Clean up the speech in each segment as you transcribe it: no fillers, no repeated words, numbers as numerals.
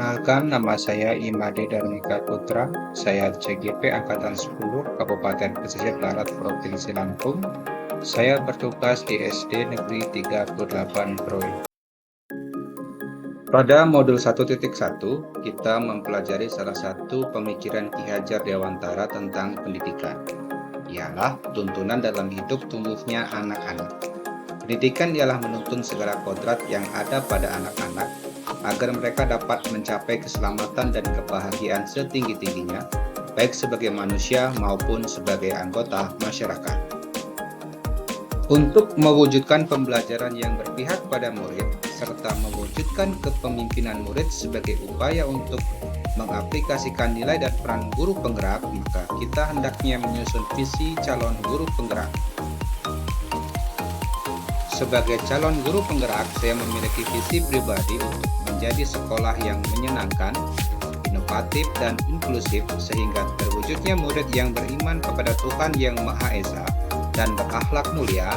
Perkenalkan, nama saya Imade Darmika Putra. Saya CGP Angkatan 10 Kabupaten Pesisir Barat Provinsi Lampung. Saya bertugas di SD Negeri 38 Proy. Pada modul 1.1, kita mempelajari salah satu pemikiran Ki Hajar Dewantara tentang pendidikan. Ialah tuntunan dalam hidup tumbuhnya anak-anak. Pendidikan ialah menuntun segala kodrat yang ada pada anak-anak agar mereka dapat mencapai keselamatan dan kebahagiaan setinggi-tingginya, baik sebagai manusia maupun sebagai anggota masyarakat. Untuk mewujudkan pembelajaran yang berpihak pada murid, serta mewujudkan kepemimpinan murid sebagai upaya untuk mengaplikasikan nilai dan peran guru penggerak, maka kita hendaknya menyusun visi calon guru penggerak. Sebagai calon guru penggerak, saya memiliki visi pribadi untuk menjadi sekolah yang menyenangkan, inovatif, dan inklusif sehingga terwujudnya murid yang beriman kepada Tuhan Yang Maha Esa dan berakhlak mulia,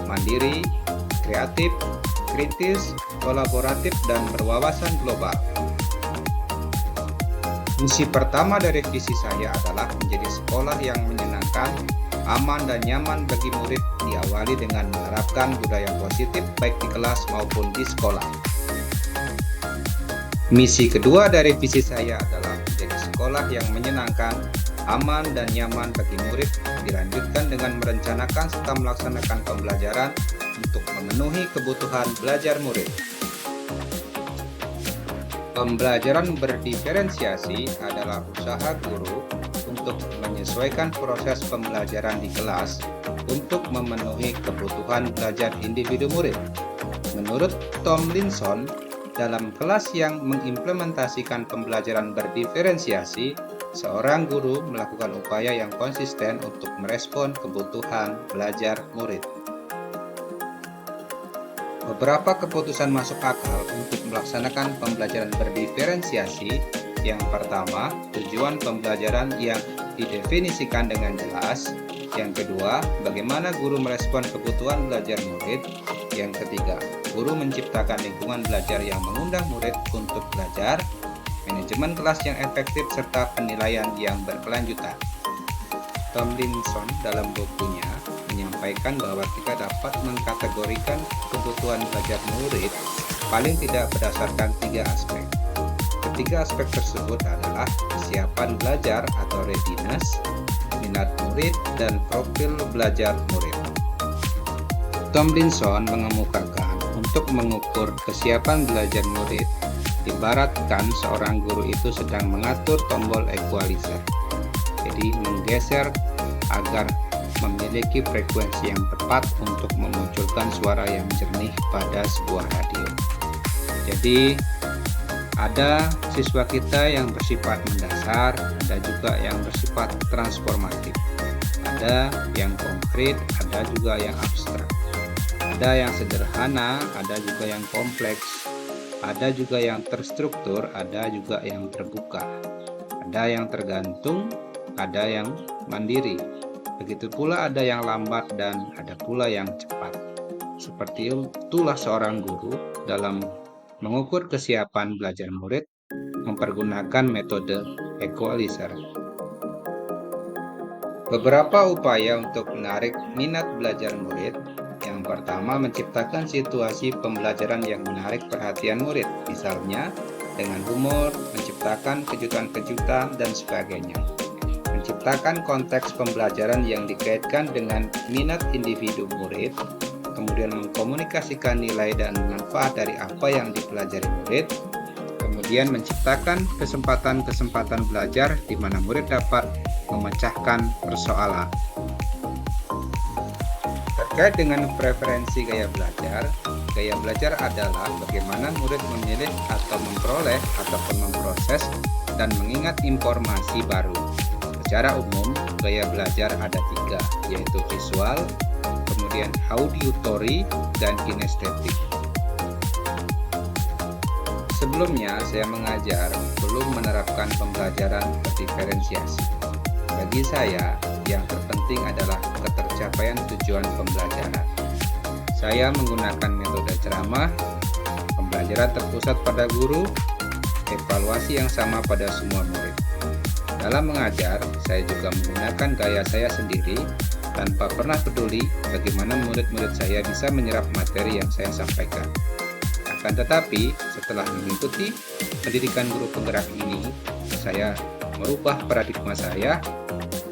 mandiri, kreatif, kritis, kolaboratif, dan berwawasan global. Misi pertama dari visi saya adalah menjadi sekolah yang menyenangkan, aman dan nyaman bagi murid, diawali dengan menerapkan budaya positif baik di kelas maupun di sekolah. Misi kedua dari visi saya adalah menjadi sekolah yang menyenangkan, aman dan nyaman bagi murid, dilanjutkan dengan merencanakan serta melaksanakan pembelajaran untuk memenuhi kebutuhan belajar murid. Pembelajaran berdiferensiasi adalah usaha guru untuk menyesuaikan proses pembelajaran di kelas untuk memenuhi kebutuhan belajar individu murid. Menurut Tomlinson, dalam kelas yang mengimplementasikan pembelajaran berdiferensiasi, seorang guru melakukan upaya yang konsisten untuk merespon kebutuhan belajar murid. Beberapa keputusan masuk akal untuk melaksanakan pembelajaran berdiferensiasi. Yang pertama, tujuan pembelajaran yang didefinisikan dengan jelas. Yang kedua, bagaimana guru merespon kebutuhan belajar murid. Yang ketiga, guru menciptakan lingkungan belajar yang mengundang murid untuk belajar, manajemen kelas yang efektif, serta penilaian yang berkelanjutan. Tomlinson dalam bukunya menyampaikan bahwa kita dapat mengkategorikan kebutuhan belajar murid paling tidak berdasarkan 3 aspek. Ketiga aspek tersebut adalah kesiapan belajar atau readiness, minat murid, dan profil belajar murid. Tomlinson mengemukakan untuk mengukur kesiapan belajar murid, ibaratkan seorang guru itu sedang mengatur tombol equalizer. Jadi menggeser agar memiliki frekuensi yang tepat untuk memunculkan suara yang jernih pada sebuah radio. Jadi ada siswa kita yang bersifat mendasar, ada juga yang bersifat transformatif. Ada yang konkret, ada juga yang abstrak. Ada yang sederhana, ada juga yang kompleks. Ada juga yang terstruktur, ada juga yang terbuka. Ada yang tergantung, ada yang mandiri. Begitu pula ada yang lambat dan ada pula yang cepat. Seperti itulah seorang guru dalam mengukur kesiapan belajar murid mempergunakan metode equalizer. Beberapa upaya untuk menarik minat belajar murid. Yang pertama, menciptakan situasi pembelajaran yang menarik perhatian murid, misalnya dengan humor, menciptakan kejutan-kejutan, dan sebagainya. Menciptakan konteks pembelajaran yang dikaitkan dengan minat individu murid, kemudian mengkomunikasikan nilai dan manfaat dari apa yang dipelajari murid, kemudian menciptakan kesempatan-kesempatan belajar di mana murid dapat memecahkan persoalan. Terkait dengan preferensi gaya belajar adalah bagaimana murid memilih atau memperoleh ataupun memproses dan mengingat informasi baru. Secara umum, gaya belajar ada 3, yaitu visual, kemudian auditory, dan kinestetik. Sebelumnya, saya mengajar belum menerapkan pembelajaran berdiferensiasi. Bagi saya, yang terpenting adalah ketercapaian tujuan pembelajaran. Saya menggunakan metode ceramah, pembelajaran terpusat pada guru, evaluasi yang sama pada semua murid. Dalam mengajar, saya juga menggunakan gaya saya sendiri tanpa pernah peduli bagaimana murid-murid saya bisa menyerap materi yang saya sampaikan. Akan tetapi, setelah mengikuti pendidikan guru penggerak ini, saya merubah paradigma saya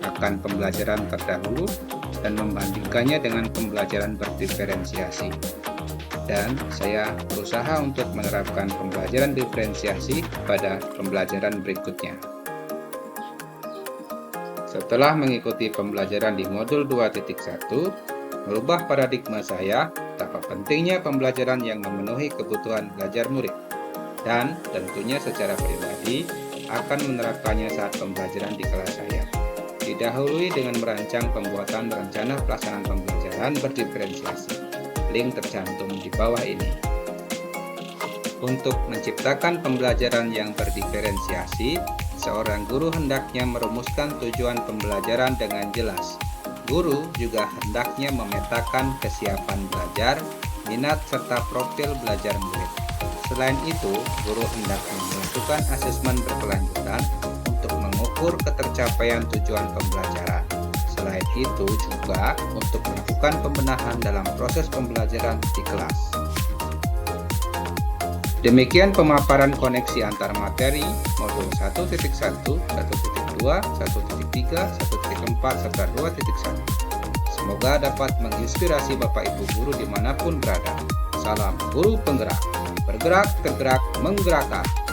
akan pembelajaran terdahulu dan membandingkannya dengan pembelajaran berdiferensiasi. Dan saya berusaha untuk menerapkan pembelajaran diferensiasi pada pembelajaran berikutnya. Setelah mengikuti pembelajaran di modul 2.1, merubah paradigma saya betapa pentingnya pembelajaran yang memenuhi kebutuhan belajar murid, dan tentunya secara pribadi akan menerapkannya saat pembelajaran di kelas saya. Didahului dengan merancang pembuatan rencana pelaksanaan pembelajaran berdiferensiasi. Link tercantum di bawah ini. Untuk menciptakan pembelajaran yang berdiferensiasi, seorang guru hendaknya merumuskan tujuan pembelajaran dengan jelas. Guru juga hendaknya memetakan kesiapan belajar, minat, serta profil belajar murid. Selain itu, guru hendaknya melakukan asesmen berkelanjutan untuk mengukur ketercapaian tujuan pembelajaran. Selain itu juga untuk melakukan pembenahan dalam proses pembelajaran di kelas. Demikian pemaparan koneksi antar materi modul 1.1, 1.2, 1.3, 1.4, serta 2.1. Semoga dapat menginspirasi Bapak Ibu guru dimanapun berada. Salam guru penggerak, bergerak, tergerak, menggerakkan.